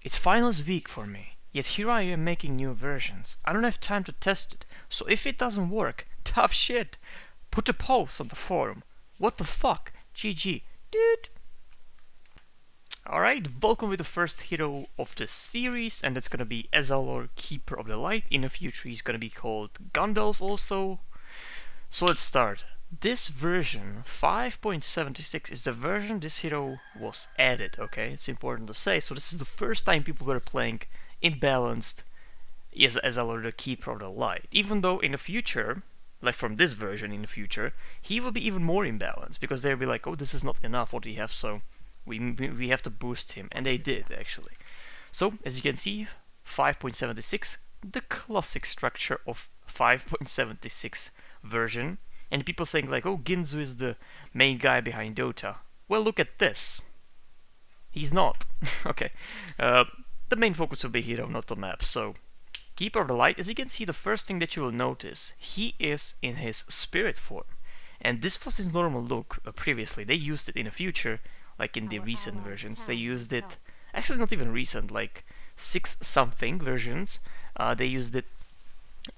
It's finals week for me, yet here I am making new versions. I don't have time to test it, so if it doesn't work, tough shit. Put a post on the forum. What the fuck? GG. Dude. Alright, welcome with the first hero of the series, and it's gonna be Ezalorm Keeper of the Light. In the future he's gonna be called Gandalf also. So let's start. This version, 5.76, is the version this hero was added, okay? It's important to say. So this is the first time people were playing imbalanced Ezalorm the Keeper of the Light. Even though in the future, like from this version in the future, he will be even more imbalanced, because they'll be like, oh, this is not enough what we have, so we have to boost him. And they did, actually. So, as you can see, 5.76, the classic structure of 5.76 version. And people saying like, oh, Ginzu is the main guy behind DotA. Well, look at this. He's not. Okay. The main focus will be hero, not the map. So, Keeper of the Light, as you can see, the first thing that you will notice, he is in his spirit form. And this was his normal look previously. They used it in the future, like in the recent versions. They used it, actually not even recent, like 6-something versions. They used it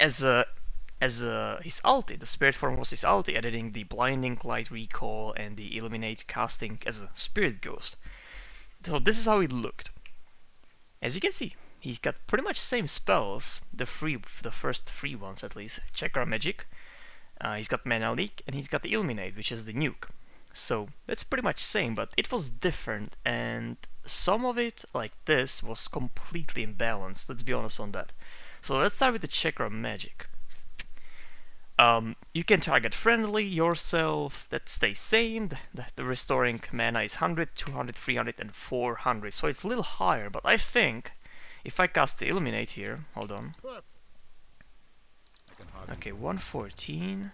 as his ulti. The spirit form was his ulti, editing the blinding light recall and the Illuminate casting as a spirit ghost. So this is how it looked. As you can see, he's got pretty much same spells, the first three ones at least. Chakra magic, he's got mana leak, and he's got the Illuminate, which is the nuke. So that's pretty much same, but it was different, and some of it, like this, was completely imbalanced. Let's be honest on that. So let's start with the Chakra magic. You can target friendly, yourself, that stays same. The restoring mana is 100, 200, 300, and 400, so it's a little higher, but I think if I cast the Illuminate here, hold on. Okay, 114.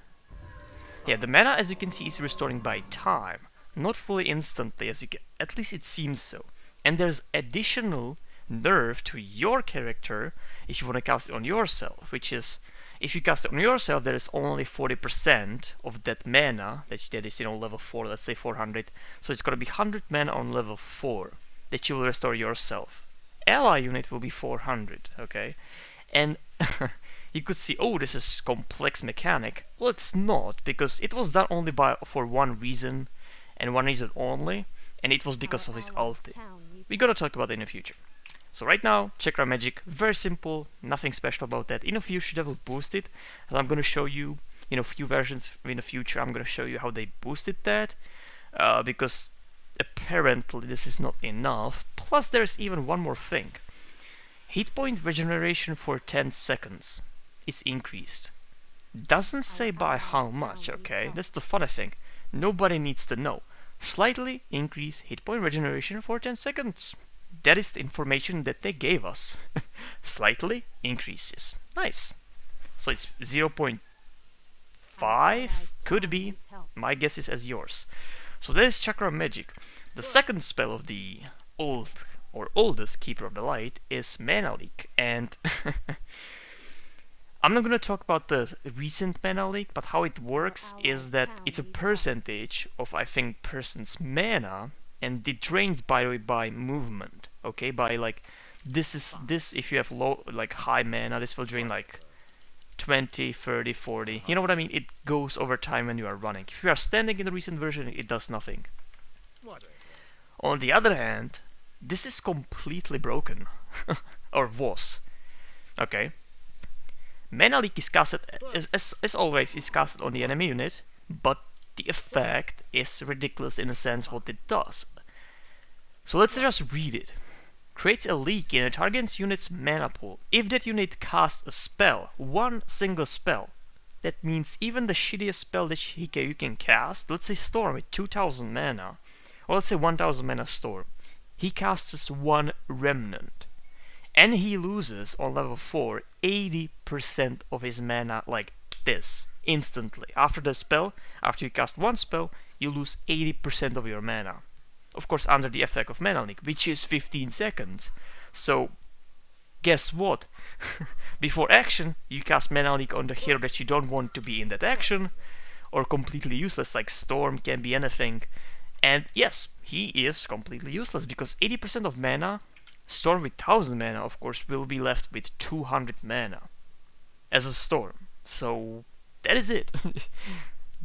Yeah, the mana, as you can see, is restoring by time, not really instantly, as you can, at least it seems so. And there's additional nerf to your character if you want to cast it on yourself, which is, if you cast it on yourself, there is only 40% of that mana that is, level 4, let's say 400. So it's gonna be 100 mana on level 4 that you will restore yourself. Ally unit will be 400, okay? And you could see, oh, this is complex mechanic. Well, it's not, because it was done only for one reason, and one reason only, and it was because of his ulti. We gotta talk about it in the future. So right now, Chakra magic, very simple, nothing special about that. In the future they will boost it, and I'm gonna show you, a few versions in the future, I'm gonna show you how they boosted that, because apparently this is not enough. Plus there's even one more thing. Hit point regeneration for 10 seconds is increased. Doesn't say by how much, okay? That's the funny thing. Nobody needs to know. Slightly increase hit point regeneration for 10 seconds. That is the information that they gave us. Slightly increases. Nice. So it's 0.5, could be. My guess is as yours. So that is Chakra magic. The second spell of the oldest Keeper of the Light is Mana Leak, and I'm not gonna talk about the recent Mana Leak, but how it works is that it's a percentage of, I think, person's mana, and it drains by movement, okay? By like, this if you have low, like high mana, this will drain like 20, 30, 40, you know what I mean? It goes over time when you are running. If you are standing in the recent version, it does nothing. On the other hand, this is completely broken, or was, okay? Mana Leak is casted, as always, is casted on the enemy unit, but the effect is ridiculous in a sense what it does. So let's just read it. Creates a leak in a target's unit's mana pool. If that unit casts a spell, one single spell, that means even the shittiest spell that you can cast, let's say Storm with 2000 mana, or let's say 1000 mana Storm, he casts one Remnant, and he loses on level 4 80% of his mana like this, instantly. After the spell, after you cast one spell, you lose 80% of your mana. Of course, under the effect of Mana Leak, which is 15 seconds. So, guess what? Before action, you cast Mana Leak on the hero that you don't want to be in that action, or completely useless, like Storm, can be anything. And yes, he is completely useless, because 80% of mana Storm with 1000 mana, of course, will be left with 200 mana as a storm. So that is it.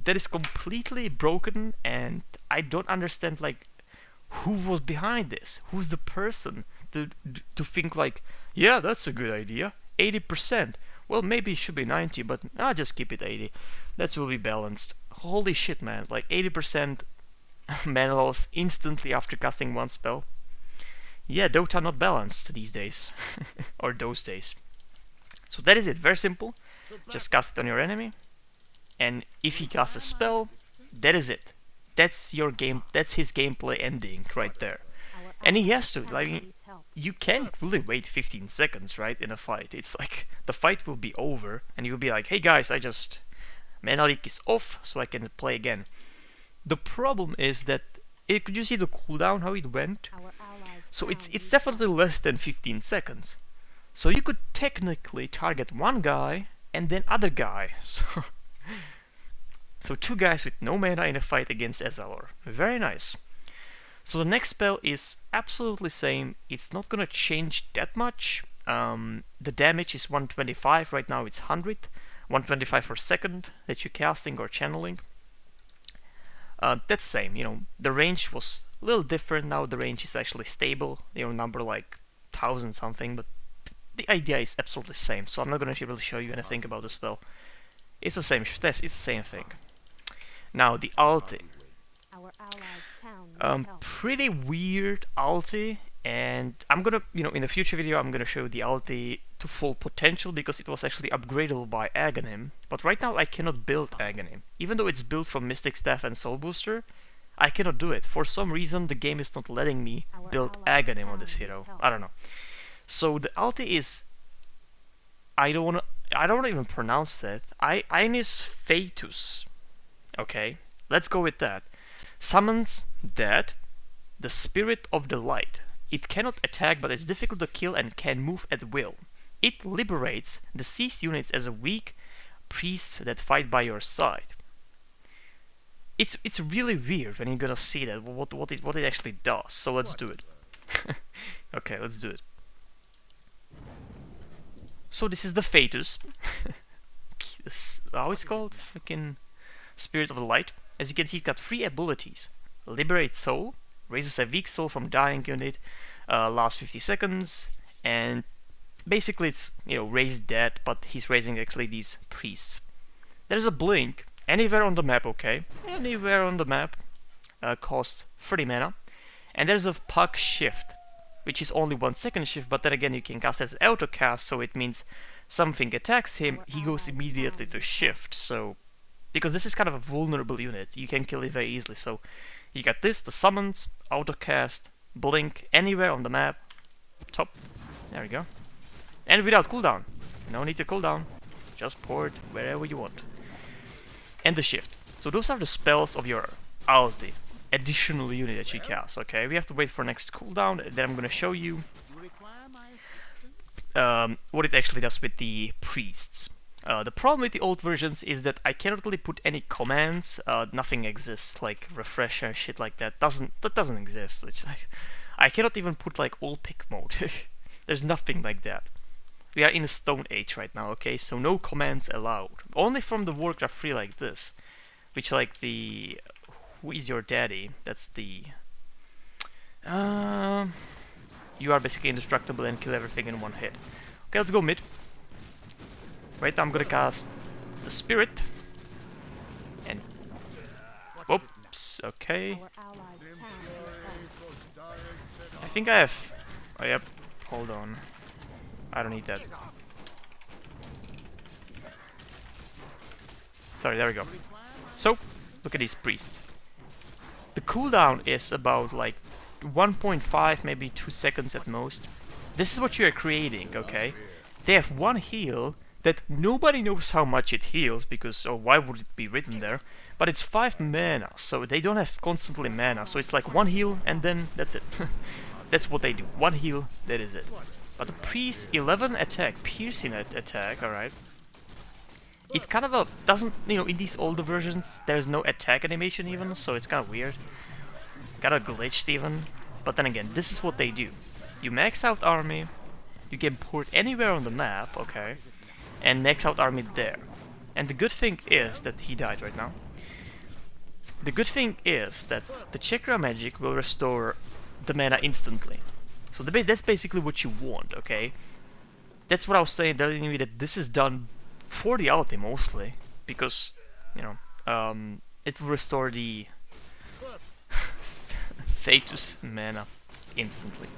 That is completely broken, and I don't understand like who was behind this. Who's the person to think like, yeah, that's a good idea. 80%. Well, maybe it should be 90, but I'll just keep it 80. That will be balanced. Holy shit, man! Like 80% mana loss instantly after casting one spell. Yeah, DotA not balanced these days, or those days. So that is it. Very simple. Just cast it on your enemy, and if he casts a spell, that is it. That's your game. That's his gameplay ending right there. And he has to. Like, you can't really wait 15 seconds, right? In a fight, it's like the fight will be over, and you'll be like, "Hey guys, mana leak is off, so I can play again." The problem is that could you see the cooldown how it went? So it's definitely less than 15 seconds. So you could technically target one guy and then other guy. So two guys with no mana in a fight against Ezalor. Very nice. So the next spell is absolutely same. It's not gonna change that much. The damage is 125. Right now it's 100. 125 per second that you're casting or channeling. That's same. You know, the range was a little different. Now the range is actually stable. You know, number like 1000 something, but the idea is absolutely the same. So I'm not gonna really show you anything about the spell. It's the same. It's the same thing. Now the ulti. Pretty weird ulti, and I'm gonna, you know, in the future video I'm gonna show the ulti to full potential because it was actually upgradable by Aghanim. But right now I cannot build Aghanim, even though it's built from Mystic Staff and Soul Booster. I cannot do it. For some reason the game is not letting me build Aghanim on this hero. I don't know. So the ulti is, I don't even pronounce that. Ainis Fetus. Okay, let's go with that. Summons that, the Spirit of the Light. It cannot attack, but it's difficult to kill and can move at will. It liberates deceased units as a weak priests that fight by your side. It's really weird when you're gonna see that what it actually does. So let's do it. Okay, let's do it. So this is the Fetus. How it's called? Freaking Spirit of the Light. As you can see, it's got 3 abilities. Liberate Soul, raises a weak soul from dying unit, lasts 50 seconds, and basically it's, you know, raise dead, but he's raising actually these priests. There's a blink, anywhere on the map, okay? Anywhere on the map, costs 30 mana. And there's a puck shift, which is only 1 second shift, but then again you can cast as auto cast, so it means something attacks him, he goes immediately to shift, so because this is kind of a vulnerable unit, you can kill it very easily. So you got this, the summons, autocast, blink, anywhere on the map, top, there we go. And without cooldown, no need to cooldown, just pour it wherever you want. And the shift. So those are the spells of your ulti, additional unit that you cast, okay? We have to wait for next cooldown, then I'm gonna show you what it actually does with the priests. The problem with the old versions is that I cannot really put any commands. Nothing exists, like refresh and shit like that. That doesn't exist. It's like, I cannot even put like all pick mode. There's nothing like that. We are in a Stone Age right now, okay? So no commands allowed. Only from the Warcraft 3 like this, which like the who is your daddy? That's the you are basically indestructible and kill everything in one hit. Okay, let's go mid. Right now I'm gonna cast the Spirit. And whoops, okay. I think I have, oh yep, hold on. I don't need that. Sorry, there we go. So, look at these priests. The cooldown is about like 1.5, maybe 2 seconds at most. This is what you are creating, okay? They have one heal that nobody knows how much it heals, because, or why would it be written there? But it's 5 mana, so they don't have constantly mana, so it's like 1 heal and then that's it. That's what they do. 1 heal, that is it. But the priest 11 attack, piercing attack, alright. It kind of doesn't, you know, in these older versions there's no attack animation even, so it's kind of weird. Kinda glitched even. But then again, this is what they do. You max out army, you can port anywhere on the map, okay, and max out army there. And the good thing is that he died right now. The good thing is that the Chakra magic will restore the mana instantly. So that's basically what you want, okay? That's what I was saying, telling you that this is done for the ulti mostly, because, you know, it will restore the Fatus mana instantly.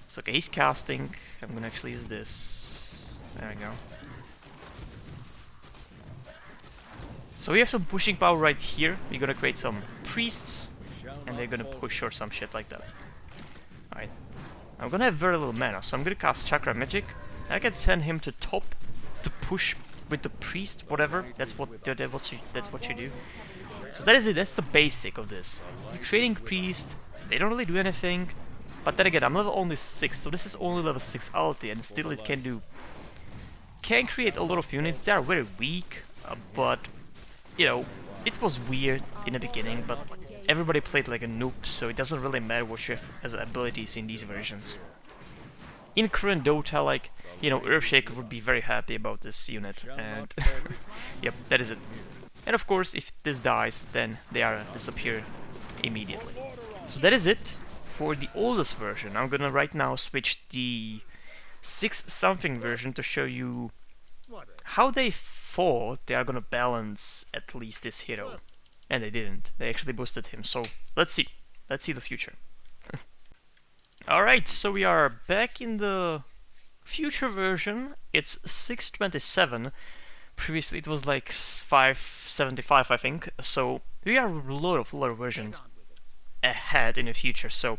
So okay, he's casting. I'm gonna actually use this. There we go. So we have some pushing power right here. We're gonna create some priests, and they're gonna push or some shit like that. Alright. I'm gonna have very little mana, so I'm gonna cast Chakra magic. I can send him to top to push with the priest, whatever. That's what you do. So that is it. That's the basic of this. You're creating priest. They don't really do anything. But then again, I'm level only 6, so this is only level 6 ulti, and still it can create a lot of units. They are very weak, but you know, it was weird in the beginning, but everybody played like a noob, so it doesn't really matter what you have as abilities in these versions. In current Dota, like, you know, Earthshaker would be very happy about this unit, and yep, that is it. And of course, if this dies, then they are disappear immediately. So that is it for the oldest version. I'm gonna right now switch the 6-something version to show you how they thought they are gonna balance at least this hero. And they didn't. They actually boosted him. So let's see. Let's see the future. Alright, so we are back in the future version. It's 627. Previously it was like 575, I think. So we are a lot of versions ahead in the future. So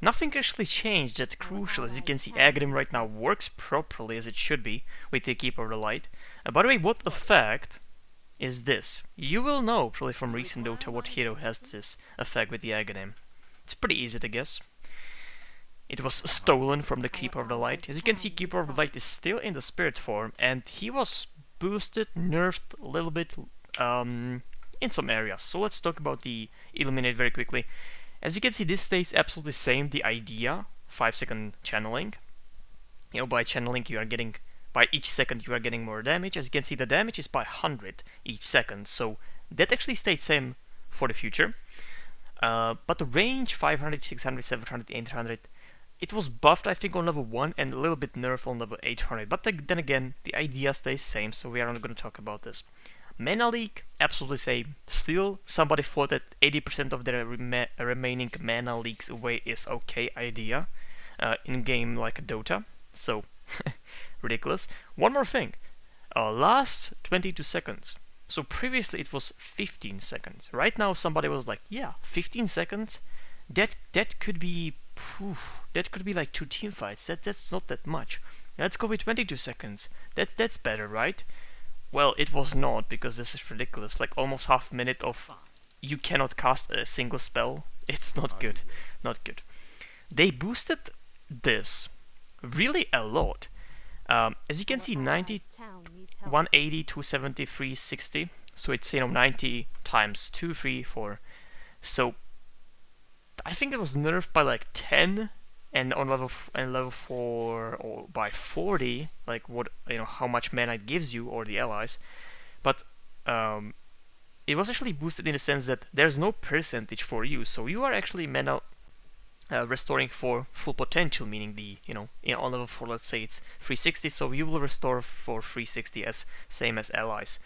nothing actually changed that's crucial. As you can see, Aghanim right now works properly as it should be with the Keeper of the Light. By the way, what effect is this? You will know probably from recent Dota what hero has this effect with the Aghanim. It's pretty easy to guess. It was stolen from the Keeper of the Light. As you can see, Keeper of the Light is still in the spirit form, and he was boosted, nerfed a little bit in some areas. So let's talk about the Illuminate very quickly. As you can see, this stays absolutely the same. The idea, 5-second channeling. You know, by channeling you are getting, by each second you are getting more damage. As you can see, the damage is by 100 each second. So that actually stayed same for the future. But the range, 500, 600, 700, 800, it was buffed, I think, on level 1 and a little bit nerfed on level 800. But then again, the idea stays same, so we are not going to talk about this. Mana leak, absolutely same. Still, somebody thought that 80% of the remaining mana leaks away is okay idea in game like Dota. So, ridiculous. One more thing. Last 22 seconds. So previously it was 15 seconds. Right now somebody was like, yeah, 15 seconds? That could be... that could be like 2 team fights. That's not that much. Let's go with 22 seconds. That's better, right? Well, it was not, because this is ridiculous. Like almost half a minute of you cannot cast a single spell. It's not good. Not good. They boosted this really a lot. As you can see, 90, 180, 270, 360. So it's, you know, 90 times 2, 3, 4. So I think it was nerfed by like 10, and on level 4 or by 40, like what, you know, how much mana it gives you or the allies. But it was actually boosted in the sense that there's no percentage for you, so you are actually mana restoring for full potential, meaning the, you know, on level 4, let's say it's 360, so you will restore for 360 as same as allies.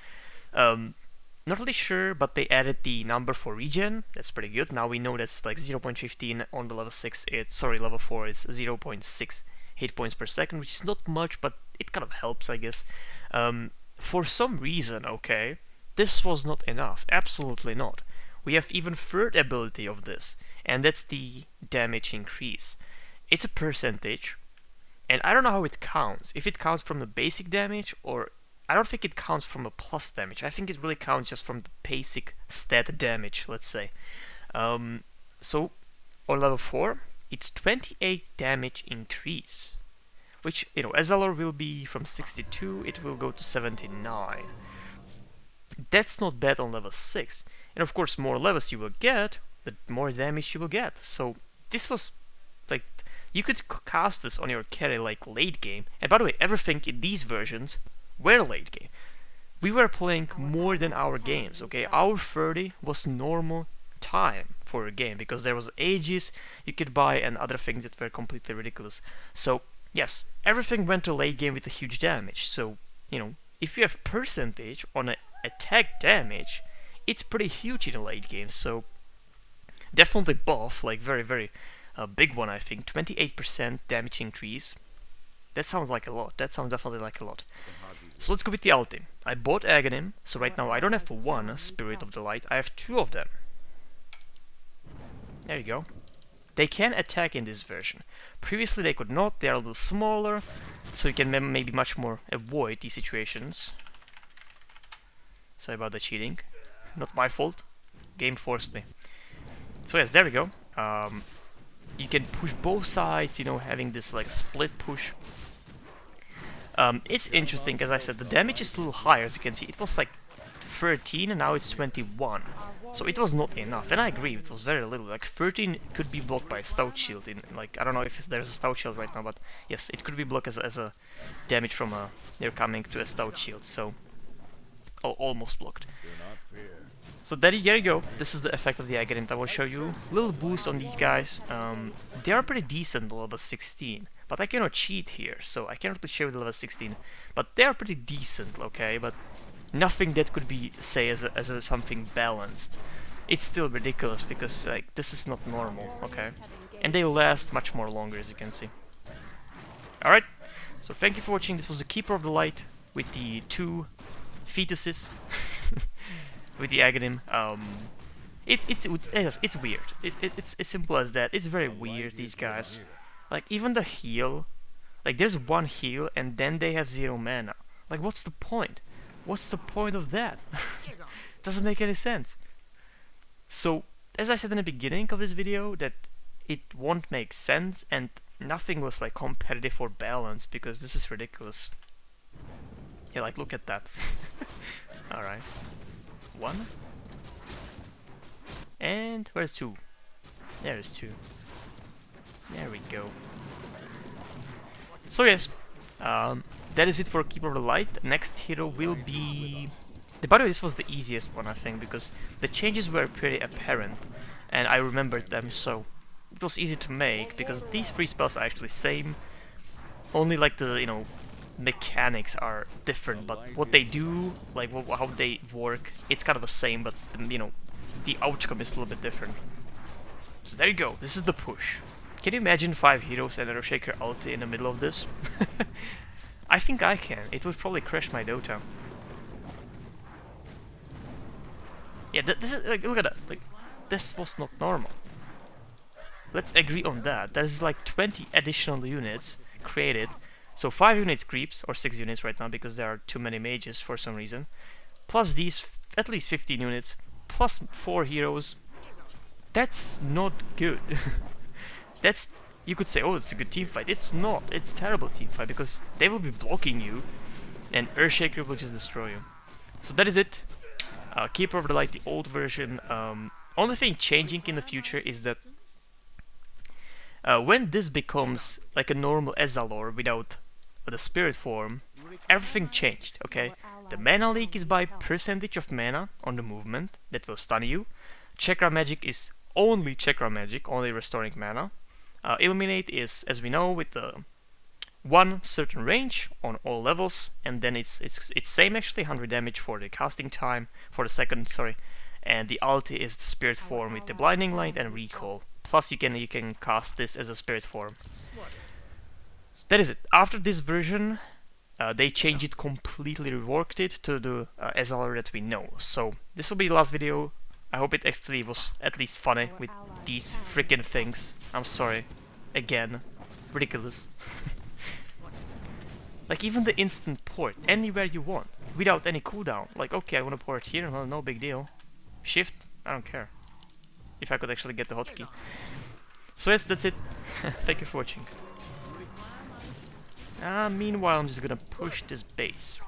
Not really sure, but they added the number for regen. That's pretty good. Now we know that's like 0.15 on the level 6. Level 4 is 0.6 hit points per second, which is not much, but it kind of helps, I guess. For some reason, okay, this was not enough. Absolutely not. We have even third ability of this, and that's the damage increase. It's a percentage, and I don't know how it counts. If it counts from the basic damage, or I don't think it counts from a plus damage. I think it really counts just from the basic stat damage, let's say. So, on level 4, it's 28 damage increase. Which, you know, Ezalor will be from 62, it will go to 79. That's not bad on level 6. And of course, more levels you will get, the more damage you will get. So, this was, like, you could cast this on your carry like late game. And by the way, everything in these versions were late game. We were playing more than our games, okay? Our 30 was normal time for a game because there was ages you could buy and other things that were completely ridiculous. So yes, everything went to late game with a huge damage. So, you know, if you have percentage on an attack damage, it's pretty huge in a late game. So definitely buff, like very big one, I think. 28% damage increase. That sounds like a lot. That sounds definitely like a lot. So let's go with the ulti. I bought Aghanim, so right now I don't have one Spirit of the Light, I have two of them. There you go. They can attack in this version. Previously they could not, they are a little smaller, so you can maybe much more avoid these situations. Sorry about the cheating. Not my fault. Game forced me. So yes, there we go. You can push both sides, you know, having this like split push. It's interesting, as I said, the damage is a little higher, as you can see. It was like 13 and now it's 21. So it was not enough, and I agree, it was very little. Like 13 could be blocked by a stout shield. Like, I don't know if there's a stout shield right now, but yes, it could be blocked as a damage from they're coming to a stout shield. So almost blocked. So there you go. This is the effect of the Aghanim. I will show you a little boost on these guys. They are pretty decent level 16, but I cannot cheat here, so I cannot really show the level 16. But they are pretty decent, okay? But nothing that could be say as a something balanced. It's still ridiculous because like this is not normal, okay? And they last much more longer, as you can see. All right. So thank you for watching. This was the Keeper of the Light with the two fetuses. With the Aghanim. It's weird. It's as simple as that. It's very weird, these guys. Like, even the heal, like, there's one heal and then they have 0 mana. Like, what's the point? What's the point of that? Doesn't make any sense. So, as I said in the beginning of this video, that it won't make sense and nothing was like competitive or balanced because this is ridiculous. Yeah, like, look at that. Alright. 1 and where's 2? There's 2. There we go. So yes, that is it for Keeper of the Light. Next hero will be... By the way, this was the easiest one, I think, because the changes were pretty apparent and I remembered them, so it was easy to make because these 3 spells are actually same. Only like the, you know, mechanics are different, but what they do, like how they work, it's kind of the same, but you know, the outcome is a little bit different. So there you go, this is the push. Can you imagine 5 heroes and a Earthshaker ulti in the middle of this? I think I can. It would probably crash my Dota. Yeah, this is like, look at that. Like, this was not normal. Let's agree on that. There's like 20 additional units created. So 5 units creeps, or 6 units right now because there are too many mages for some reason. Plus these at least 15 units, plus 4 heroes. That's not good. That's, you could say, oh, it's a good team fight. It's not. It's terrible team fight because they will be blocking you and Earthshaker will just destroy you. So that is it. Keeper of the Light, the old version. Only thing changing in the future is that when this becomes like a normal Ezalor without the spirit form, everything changed, okay? The mana leak is by percentage of mana on the movement that will stun you. Chakra magic is only Chakra magic, only restoring mana. Illuminate is, as we know, with the one certain range on all levels, and then it's same actually, 100 damage for the casting time, for the second, sorry. And the ulti is the spirit form with the blinding light and recall. Plus you can cast this as a spirit form. That is it. After this version, they changed it completely, reworked it to the Ezalor that we know. So this will be the last video. I hope it actually was at least funny with these freaking things. I'm sorry. Again. Ridiculous. Like even the instant port, anywhere you want, without any cooldown. Like, okay, I want to port here, well, no big deal. Shift, I don't care. If I could actually get the hotkey. So yes, that's it. Thank you for watching. Meanwhile, I'm just gonna push this base.